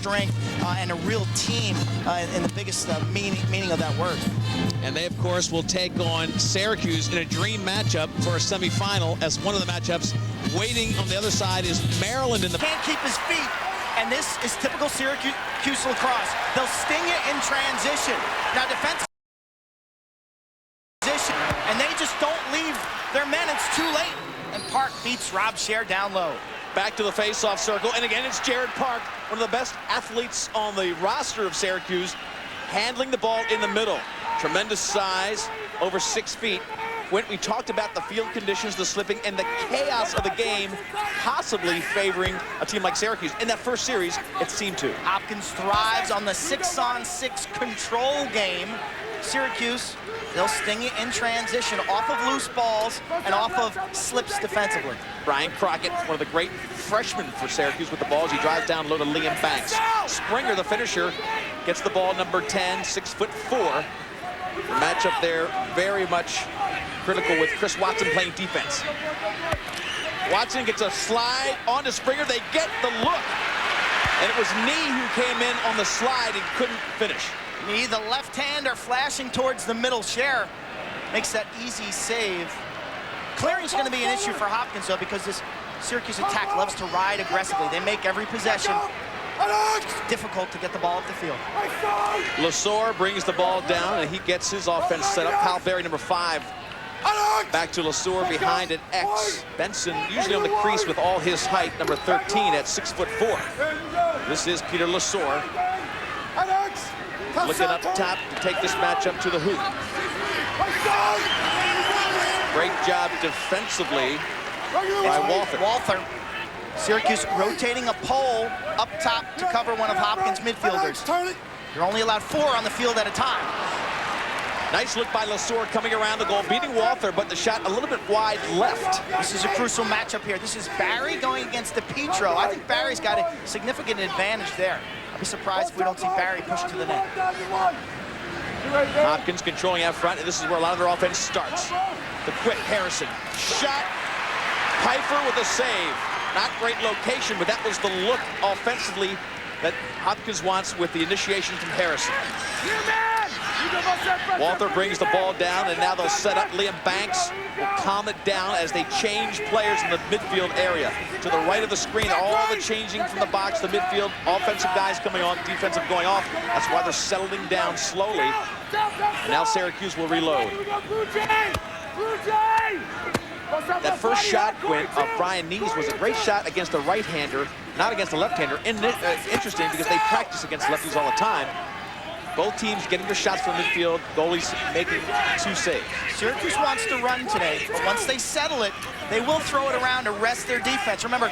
strength and a real team in the biggest meaning of that word. And they, of course, will take on Syracuse in a dream matchup for a semifinal, as one of the matchups waiting on the other side is Maryland in the... Can't keep his feet, and this is typical Syracuse lacrosse. They'll sting it in transition. Now, defense position, and they just don't leave their men. It's too late. And Park beats Rob Scher down low. Back to the face-off circle, and again, it's Jared Park, one of the best athletes on the roster of Syracuse, handling the ball in the middle. Tremendous size, over 6 feet. When we talked about the field conditions, the slipping, and the chaos of the game possibly favoring a team like Syracuse. In that first series, it seemed to. Hopkins thrives on the 6-on-6 control game. Syracuse, they'll sting it in transition off of loose balls and off of slips defensively. Brian Crockett, one of the great freshmen for Syracuse with the balls. He drives down low to Liam Banks. Springer, the finisher, gets the ball, number 10, 6'4". The matchup there very much critical with Chris Watson playing defense. Watson gets a slide onto Springer. They get the look. And it was Nee who came in on the slide and couldn't finish. Nee, the left hand are flashing towards the middle. Scher makes that easy save. Clearing's going to be an issue for Hopkins, though, because this Syracuse attack loves to ride aggressively. They make every possession. It's difficult to get the ball up the field. Lesor brings the ball down, and he gets his offense set up. Kyle Berry, number 5. Back to Lesor behind at X. Benson usually on the crease with all his height, number 13 at 6'4". This is Peter Lesor. Looking up top to take this matchup to the hoop. Great job defensively by Walther. Syracuse rotating a pole up top to cover one of Hopkins' midfielders. You're only allowed 4 on the field at a time. Nice look by Lesor coming around the goal, beating Walther, but the shot a little bit wide left. This is a crucial matchup here. This is Barry going against DePietro. I think Barry's got a significant advantage there. I'll be surprised if we don't see Barry push to the net. Hopkins controlling out front, and this is where a lot of their offense starts. The quick Harrison. Shot. Pfeiffer with a save. Not great location, but that was the look offensively that Hopkins wants with the initiation from Harrison. Walther brings the ball down, and now they'll set up. Liam Banks will calm it down as they change players in the midfield area. To the right of the screen, all the changing from the box, the midfield, offensive guys coming on, defensive going off. That's why they're settling down slowly. And now Syracuse will reload. That first shot, Quinn, of Brian Nees was a great shot against a right-hander, not against a left-hander. Interesting because they practice against lefties all the time. Both teams getting their shots from midfield, goalies making 2 saves. Syracuse wants to run today, but once they settle it, they will throw it around to rest their defense. Remember,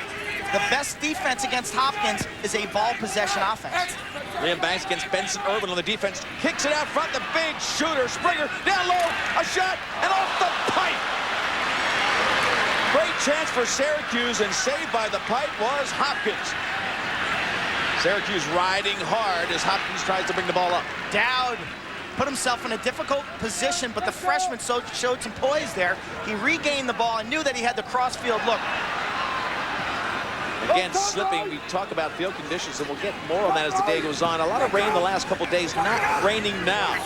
the best defense against Hopkins is a ball possession offense. Liam Banks against Benson Irwin on the defense. Kicks it out front, the big shooter. Springer down low, a shot, and off the pipe. Great chance for Syracuse, and saved by the pipe was Hopkins. Syracuse riding hard as Hopkins tries to bring the ball up. Dowd put himself in a difficult position, but the freshman showed some poise there. He regained the ball and knew that he had the cross-field look. Again, slipping. We talk about field conditions, and we'll get more on that as the day goes on. A lot of rain the last couple days, not raining now,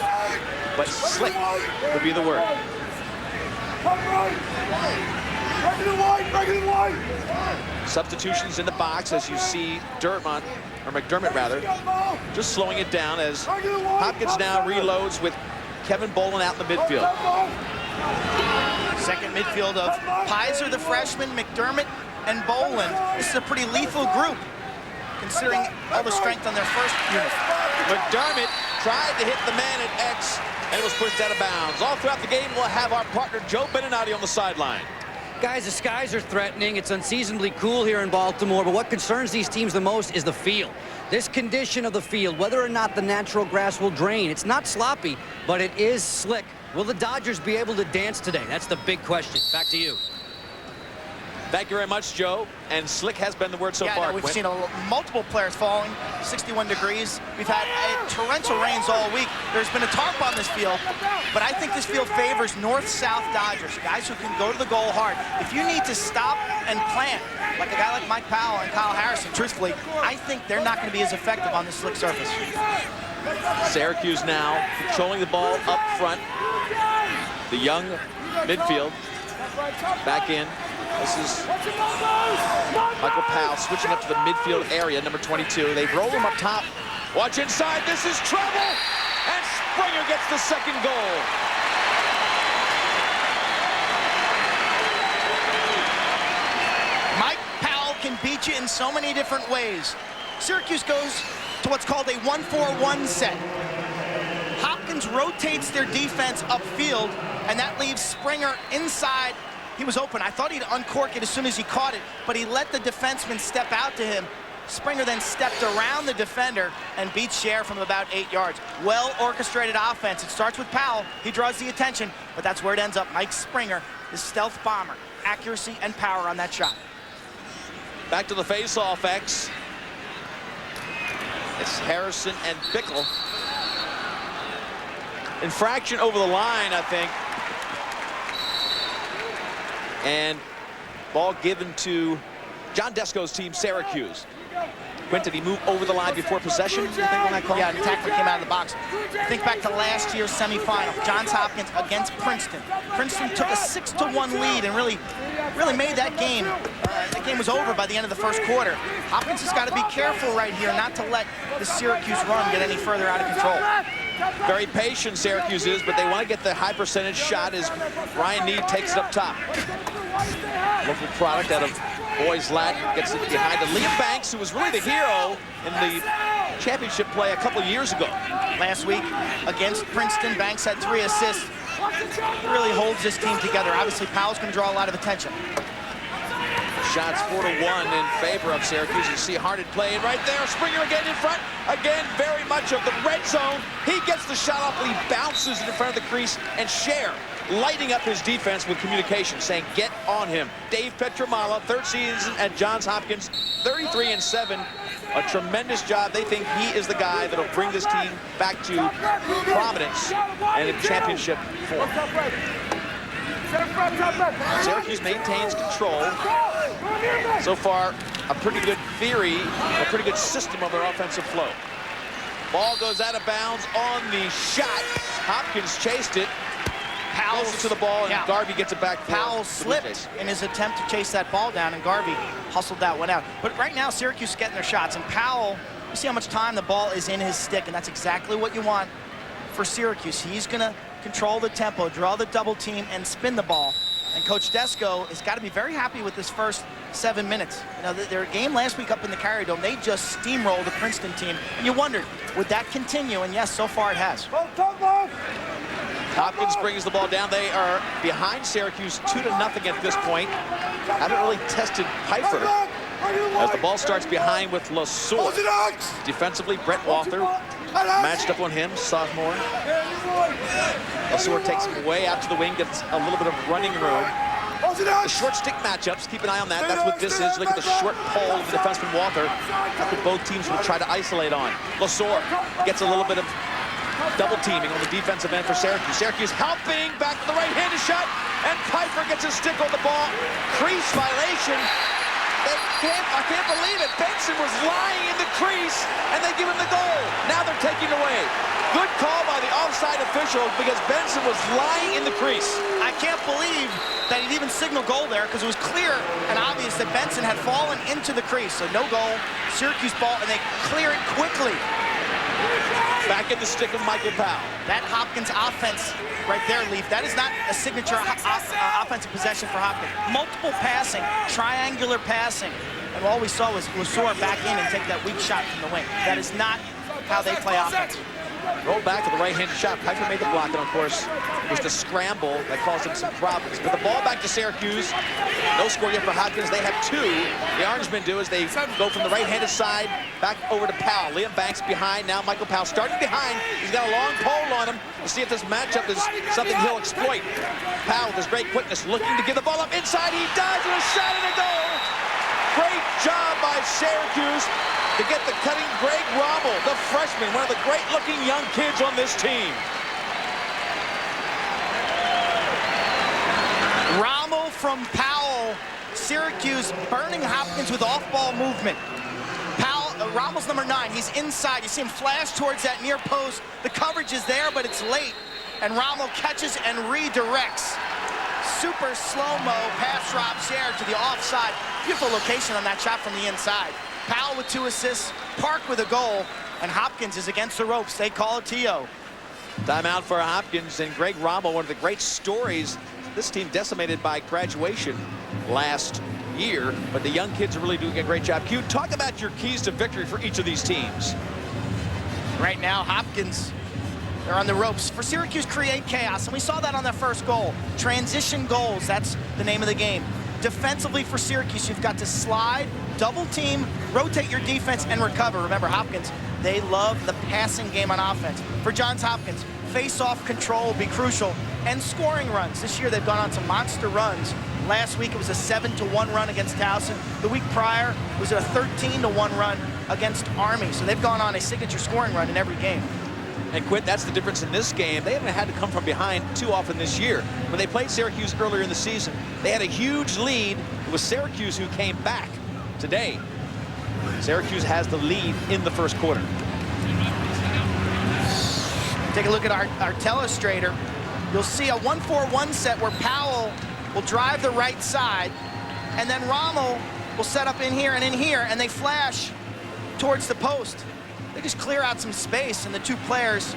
but slick would be the word. Substitutions in the box as you see McDermott rather, just slowing it down as Hopkins now reloads with Kevin Boland out in the midfield. Second midfield of Pizer, the freshman, McDermott, and Boland. This is a pretty lethal group, considering all the strength on their first unit. McDermott tried to hit the man at X, and it was pushed out of bounds. All throughout the game, we'll have our partner Joe Beninati on the sideline. Guys, the skies are threatening. It's unseasonably cool here in Baltimore, but what concerns these teams the most is the field. This condition of the field, whether or not the natural grass will drain. It's not sloppy, but it is slick. Will the Dodgers be able to dance today? That's the big question. Back to you. Thank you very much, Joe. And slick has been the word so far. We've seen multiple players falling 61 degrees. We've had torrential rains all week. There's been a tarp on this field, but I think this field favors north-south Dodgers, guys who can go to the goal hard. If you need to stop and plant, like a guy like Mike Powell and Kyle Harrison, truthfully, I think they're not going to be as effective on this slick surface. Syracuse now controlling the ball up front. The young midfield back in. This is Michael Powell switching up to the midfield area, number 22. They roll him up top. Watch inside. This is trouble. And Springer gets the second goal. Mike Powell can beat you in so many different ways. Syracuse goes to what's called a 1-4-1 set. Hopkins rotates their defense upfield, and that leaves Springer inside. He was open. I thought he'd uncork it as soon as he caught it, but he let the defenseman step out to him. Springer then stepped around the defender and beat Scher from about 8 yards. Well-orchestrated offense. It starts with Powell. He draws the attention, but that's where it ends up. Mike Springer, the stealth bomber. Accuracy and power on that shot. Back to the face-off X. It's Harrison and Bickle. Infraction over the line, I think. And ball given to John Desko's team, Syracuse. Quint, did he move over the line before possession, you think, on that call? Yeah, the tackler came out of the box. Think back to last year's semifinal. Johns Hopkins against Princeton. Princeton took a 6-1 lead and really made that game. That game was over by the end of the first quarter. Hopkins has got to be careful right here not to let the Syracuse run get any further out of control. Very patient Syracuse is, but they want to get the high percentage shot as Ryan Need takes it up top. Local product out of Boys Latin gets it behind to Liam Banks, who was really the hero in the championship play a couple years ago. Last week against Princeton, Banks had 3 assists. He really holds this team together. Obviously, Powell's going to draw a lot of attention. Shots 4-1 in favor of Syracuse. You see Harden playing right there. Springer again in front. Again, very much of the red zone. He gets the shot off, but he bounces in front of the crease. And Scher lighting up his defense with communication, saying, get on him. Dave Petramala, 3rd season at Johns Hopkins, 33-7. A tremendous job. They think he is the guy that'll bring this team back to prominence and in championship form. Syracuse maintains control. So far, a pretty good theory, a pretty good system of their offensive flow. Ball goes out of bounds on the shot. Hopkins chased it. Powell to the ball, and Garvey gets it back. Powell slipped in his attempt to chase that ball down, and Garvey hustled that one out. But right now, Syracuse is getting their shots, and Powell, you see how much time the ball is in his stick, and that's exactly what you want for Syracuse. He's going to control the tempo, draw the double team, and spin the ball. And Coach Desko has got to be very happy with this first 7 minutes. You know, their game last week up in the Carrier Dome, they just steamrolled the Princeton team. And you wondered, would that continue? And yes, so far it has. Hopkins brings the ball down. They are behind Syracuse 2-0 at this point. Haven't really tested Pfeiffer as the ball starts behind with LeSueur. Defensively, Brett Walther matched up on him, sophomore. LeSueur takes him way out to the wing, gets a little bit of running room. The short stick matchups, keep an eye on that. That's what this is. Look at the short pole of the defenseman Walther. That's what both teams will try to isolate on. LeSueur gets a little bit of double teaming on the defensive end for Syracuse. Syracuse helping back to the right-handed shot, and Pfeiffer gets a stick on the ball. Crease violation. I can't believe it. Benson was lying in the crease, and they give him the goal. Now they're taking it away. Good call by the offside official because Benson was lying in the crease. I can't believe that he'd even signal goal there because it was clear and obvious that Benson had fallen into the crease. So no goal, Syracuse ball, and they clear it quickly. Back in the stick of Michael Powell. That Hopkins offense right there, Leaf, that is not a signature offensive possession for Hopkins. Multiple passing, triangular passing. And all we saw was LeSueur back in and take that weak shot from the wing. That is not how they play offense. Roll back to the right-handed shot. Pfeiffer made the block, and of course, it was the scramble that caused him some problems. But the ball back to Syracuse. No score yet for Hopkins. They have 2. The Orangemen do as they go from the right-handed side back over to Powell. Liam Banks behind. Now Michael Powell starting behind. He's got a long pole on him to see if this matchup is something he'll exploit. Powell with his great quickness looking to give the ball up inside. He does with a shot and a goal. Great job by Syracuse. to get the cutting Greg Rommel, the freshman, one of the great-looking young kids on this team. Rommel from Powell. Syracuse burning Hopkins with off-ball movement. Rommel's number 9. He's inside. You see him flash towards that near post. The coverage is there, but it's late. And Rommel catches and redirects. Super slow-mo pass drop share to the offside. Beautiful location on that shot from the inside. Powell with 2 assists, Park with a goal, and Hopkins is against the ropes. They call a TO. Timeout for Hopkins and Greg Rommel, one of the great stories. This team decimated by graduation last year, but the young kids are really doing a great job. Q, talk about your keys to victory for each of these teams. Right now, Hopkins, they're on the ropes. For Syracuse, create chaos, and we saw that on their first goal. Transition goals, that's the name of the game. Defensively for Syracuse, you've got to slide, double team, rotate your defense, and recover. Remember, Hopkins, they love the passing game on offense. For Johns Hopkins, face-off control will be crucial, and scoring runs. This year, they've gone on some monster runs. Last week, it was a 7-1 run against Towson. The week prior was a 13-1 run against Army. So they've gone on a signature scoring run in every game. And Quint, that's the difference in this game. They haven't had to come from behind too often this year. When they played Syracuse earlier in the season, they had a huge lead. It was Syracuse who came back. Today, Syracuse has the lead in the first quarter. Take a look at our telestrator. You'll see a 1-4-1 set where Powell will drive the right side, and then Rommel will set up in here, and they flash towards the post. They just clear out some space, and the two players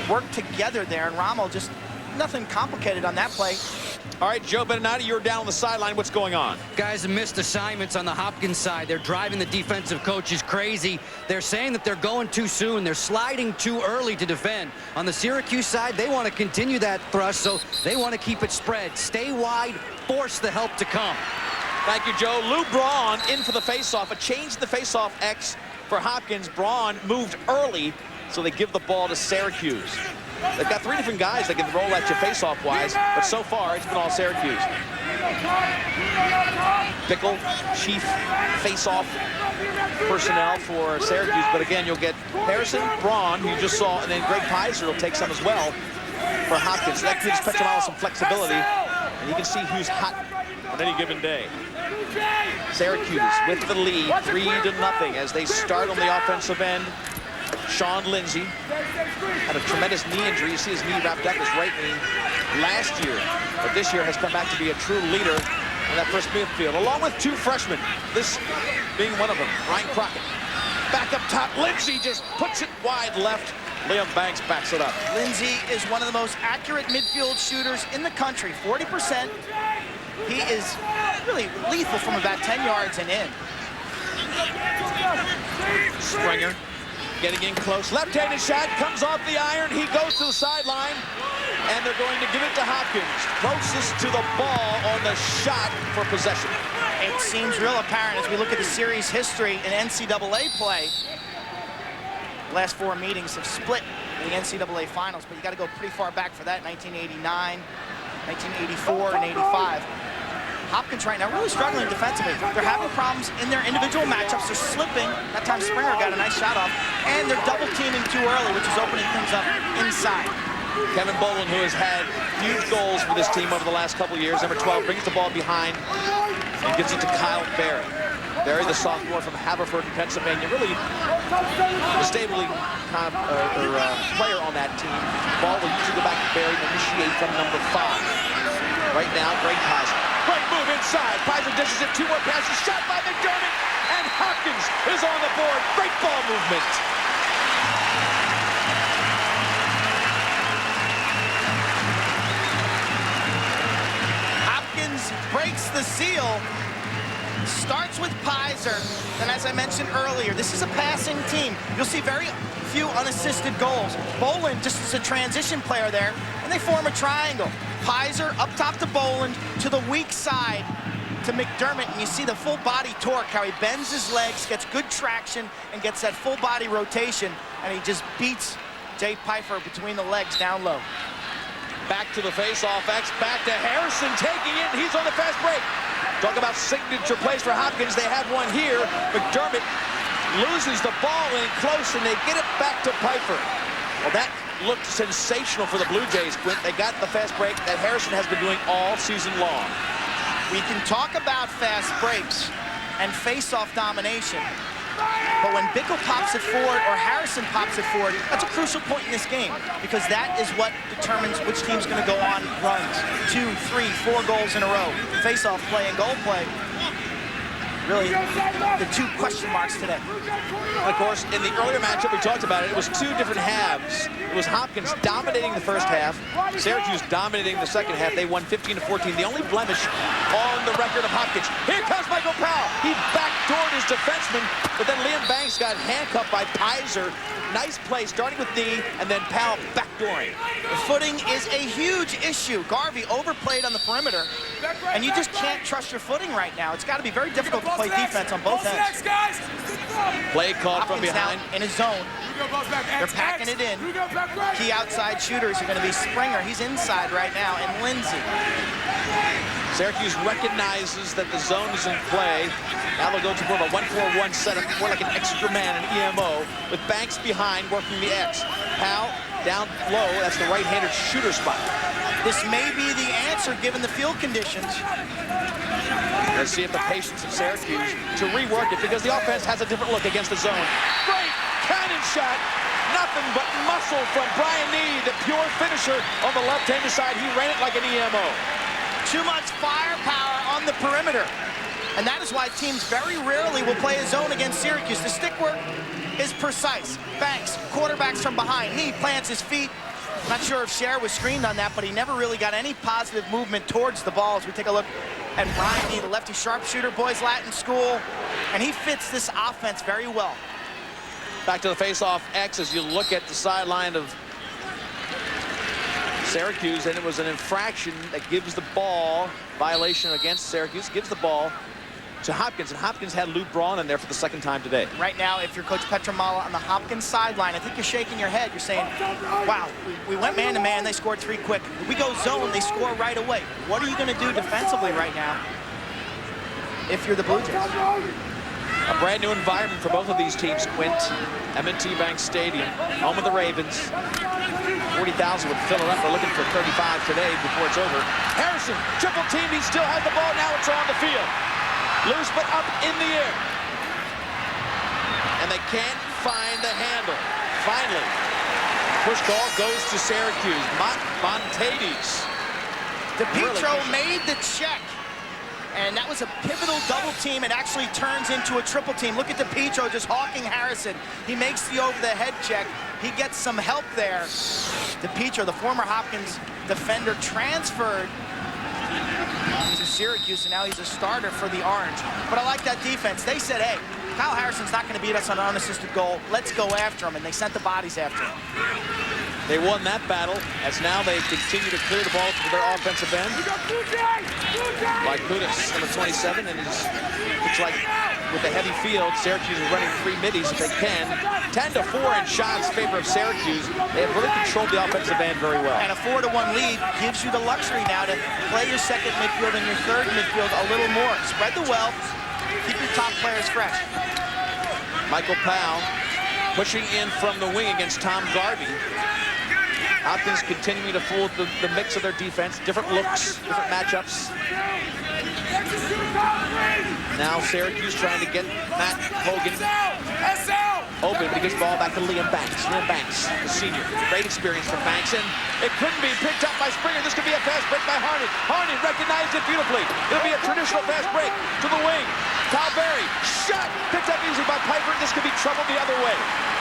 work together there, and Rommel just nothing complicated on that play. All right, Joe Beninati, you're down on the sideline. What's going on? Guys have missed assignments on the Hopkins side. They're driving the defensive coaches crazy. They're saying that they're going too soon. They're sliding too early to defend. On the Syracuse side, they want to continue that thrust, so they want to keep it spread. Stay wide, force the help to come. Thank you, Joe. Lou Braun in for the faceoff. A change in the faceoff X for Hopkins. Braun moved early, so they give the ball to Syracuse. They've got 3 different guys that can roll at you face-off-wise, but so far it's been all Syracuse. Bickle, chief face-off personnel for Syracuse, but again, you'll get Harrison, Braun, who you just saw, and then Greg Pizer will take some as well for Hopkins. That gives Petronalo some flexibility, and you can see who's hot on any given day. Syracuse with the lead, 3-0 as they start on the offensive end. Sean Lindsay had a tremendous knee injury. You see his knee wrapped up, his right knee, last year. But this year has come back to be a true leader in that first midfield, along with 2 freshmen, this being one of them, Ryan Crockett. Back up top, Lindsay just puts it wide left. Liam Banks backs it up. Lindsay is one of the most accurate midfield shooters in the country, 40%. He is really lethal from about 10 yards and in. Springer getting in close. Left-handed shot comes off the iron. He goes to the sideline, and they're going to give it to Hopkins. Closest to the ball on the shot for possession. It seems real apparent as we look at the series history in NCAA play. The last 4 meetings have split in the NCAA finals, but you got to go pretty far back for that, 1989, 1984, and 85. Hopkins right now really struggling defensively. They're having problems in their individual matchups. They're slipping. That time Springer got a nice shot off. And they're double teaming too early, which is opening things up inside. Kevin Boland, who has had huge goals for this team over the last couple of years, number 12, brings the ball behind and gives it to Kyle Berry. Berry, the sophomore from Haverford, Pennsylvania, really a stable player on that team. The ball will usually go back to Berry and initiate from number 5. Right now, Greg Pizer. Great move inside. Pizer dishes it. 2 more passes. Shot by McDermott. And Hopkins is on the board. Great ball movement. Hopkins breaks the seal. Starts with Pizer. And as I mentioned earlier, this is a passing team. You'll see very few unassisted goals. Boland just is a transition player there, and they form a triangle. Pizer up top to Boland, to the weak side to McDermott, and you see the full body torque, how he bends his legs, gets good traction, and gets that full body rotation, and he just beats Jay Pfeiffer between the legs down low. Back to the face-off X, back to Harrison taking it. He's on the fast break. Talk about signature plays for Hopkins. They have one here. McDermott loses the ball in close, and they get it back to Piper. Well, that looked sensational for the Blue Jays, Quint. They got the fast break that Harrison has been doing all season long. We can talk about fast breaks and face-off domination, but when Bickle pops it forward or Harrison pops it forward, that's a crucial point in this game, because that is what determines which team's going to go on runs. 2, 3, 4 goals in a row. Face-off play and goal play. Really, the two question marks today. And of course, in the earlier matchup, we talked about it, it was two different halves. It was Hopkins dominating the first half, Syracuse dominating the second half. They won 15-14. The only blemish on the record of Hopkins. Here comes Michael Powell. He backdoored his defenseman, but then Liam Banks got handcuffed by Pizer. Nice play, starting with D, and then Powell backdooring. The footing is a huge issue. Garvey overplayed on the perimeter, and you just can't trust your footing right now. It's got to be very difficult to play defense on both ends. Play called from Hopkins behind. now in his zone. They're packing it in. Key outside shooters are going to be Springer. He's inside right now, and Lindsay. Syracuse recognizes that the zone is in play. Now they'll go to more of a 1-4-1 setup, more like an extra man, an EMO, with Banks behind working the X. Powell down low, that's the right-handed shooter spot. This may be the answer given the field conditions. Let's see if the patience of Syracuse to rework it, because the offense has a different look against the zone. Great cannon shot. Nothing but muscle from Brian Nee, the pure finisher on the left-handed side. He ran it like an EMO. Too much firepower on the perimeter. And that is why teams very rarely will play a zone against Syracuse. The stick work is precise. Banks, quarterbacks from behind. He plants his feet. Not sure if Scher was screened on that, but he never really got any positive movement towards the ball. As we take a look at Brian Nee, the lefty sharpshooter, boys Latin school, and he fits this offense very well. Back to the face-off X as you look at the sideline of Syracuse, and it was an infraction that gives the ball, violation against Syracuse, gives the ball to Hopkins, and Hopkins had Lou Braun in there for the second time today. Right now, if you're Coach Petramala on the Hopkins sideline, I think you're shaking your head. You're saying, wow, we went man-to-man, they scored 3 quick. If we go zone, they score right away. What are you going to do defensively right now if you're the Blue Jays? A brand new environment for both of these teams, Quint. M&T Bank Stadium, home of the Ravens. 40,000 would fill it up. We're looking for 35 today before it's over. Harrison, triple team, he still has the ball. Now it's on the field. Loose but up in the air. And they can't find the handle. Finally, push call goes to Syracuse. Montades. DePietro made the check. And that was a pivotal double team. It actually turns into a triple team. Look at DePietro just hawking Harrison. He makes the over-the-head check. He gets some help there. DePietro, the former Hopkins defender, transferred to Syracuse, and now he's a starter for the Orange. But I like that defense. They said, hey, Kyle Harrison's not going to beat us on an unassisted goal. Let's go after him, and they sent the bodies after him. They won that battle, as now they continue to clear the ball to their offensive end. Like Kudus, number 27, and it's like with the heavy field, Syracuse is running 3 middies if they can. 10-4 in shots in favor of Syracuse. They have really controlled the offensive end very well. And a 4-1 lead gives you the luxury now to play your second midfield and your third midfield a little more. Spread the wealth, keep your top players fresh. Michael Powell pushing in from the wing against Tom Garvey. Hopkins continuing to fool the mix of their defense, different looks, different matchups. Now Syracuse trying to get Matt Hogan open, but he gets the ball back to Liam Banks. Liam Banks, the senior. Great experience from Banks, and it couldn't be picked up by Springer. This could be a fast break by Harney. Harney recognized it beautifully. It'll be a traditional fast break to the wing. Kyle Berry, shot, picked up easy by Piper. This could be trouble the other way.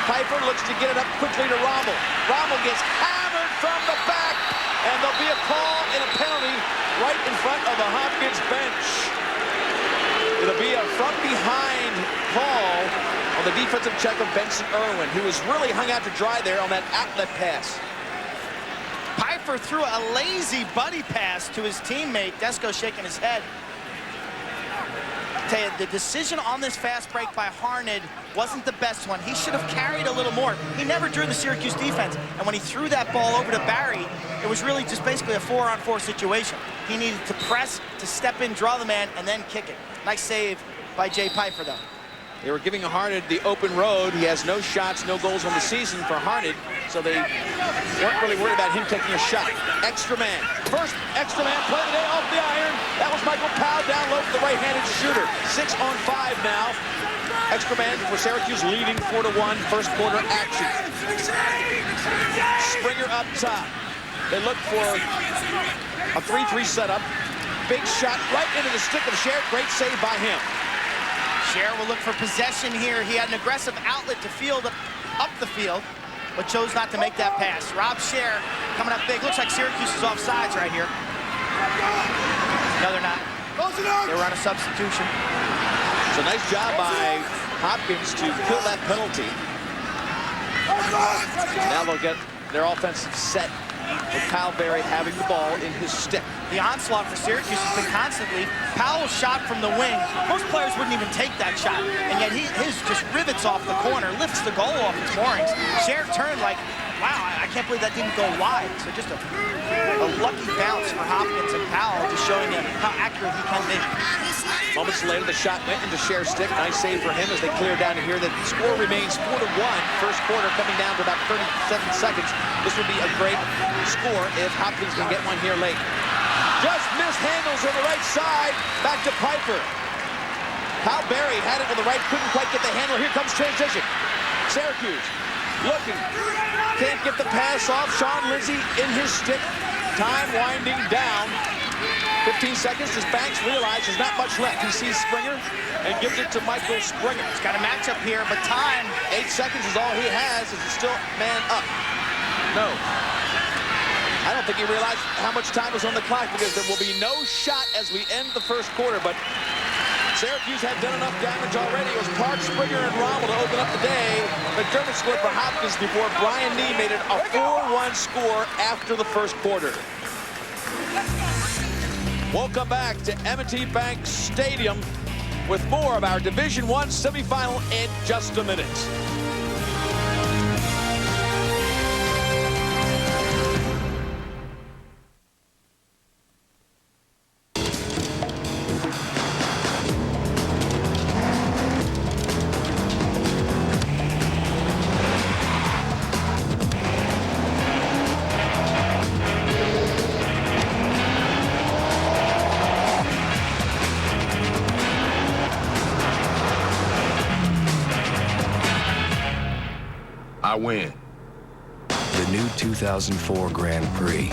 Piper looks to get it up quickly to Rommel. Rommel gets hammered from the back, and there'll be a call and a penalty right in front of the Hopkins bench. It'll be a from-behind call on the defensive check of Benson Irwin, who was really hung out to dry there on that outlet pass. Piper threw a lazy buddy pass to his teammate. Desko shaking his head. Tell you, the decision on this fast break by Harned wasn't the best one. He should have carried a little more. He never drew the Syracuse defense. And when he threw that ball over to Barry, it was really just basically a 4-on-4 situation. He needed to press, to step in, draw the man, and then kick it. Nice save by Jay Piper, though. They were giving Harned the open road. He has no shots, no goals on the season for Harned, so they weren't really worried about him taking a shot. Extra man. First extra man play of the day off the iron. That was Michael Powell down low for the right-handed shooter. 6 on 5 now. Extra man for Syracuse leading 4-1 first quarter action. Springer up top. They look for a 3-3 setup. Big shot right into the stick of Scher. Great save by him. Scher will look for possession here. He had an aggressive outlet to field up the field, but chose not to make that pass. Rob Scher coming up big. Looks like Syracuse is offsides right here. No, they're not. They were on a substitution. It's a nice job by Hopkins to kill that penalty. Now they'll get their offensive set with Kyle Berry having the ball in his stick. The onslaught for Syracuse has been constantly. Powell's shot from the wing. Most players wouldn't even take that shot, and yet his just rivets off the corner, lifts the goal off its moorings. Scher turned like, wow, I can't believe that didn't go wide. So just a lucky bounce for Hopkins and Powell, just showing him how accurate he can be. Moments later, the shot went into Scher's stick. Nice save for him as they clear down to here. The score remains 4-1. First quarter coming down to about 37 seconds. This would be a great score if Hopkins can get one here late. Just mishandles on the right side. Back to Piper. Kyle Berry had it on the right, couldn't quite get the handle. Here comes transition. Syracuse looking. Can't get the pass off. Sean Lindsay in his stick. Time winding down. 15 seconds as Banks realizes there's not much left. He sees Springer and gives it to Michael Springer. He's got a matchup here, but time. 8 seconds is all he has. Is still man up. No. I don't think he realized how much time was on the clock because there will be no shot as we end the first quarter, but Syracuse had done enough damage already. It was Park, Springer, and Rommel to open up the day. McDermott scored for Hopkins before Brian Nee made it a 4-1 score after the first quarter. We'll come back to M&T Bank Stadium with more of our Division I semifinal in just a minute. I win. The new 2004 Grand Prix.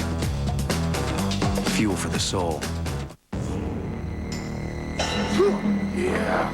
Fuel for the soul. Yeah.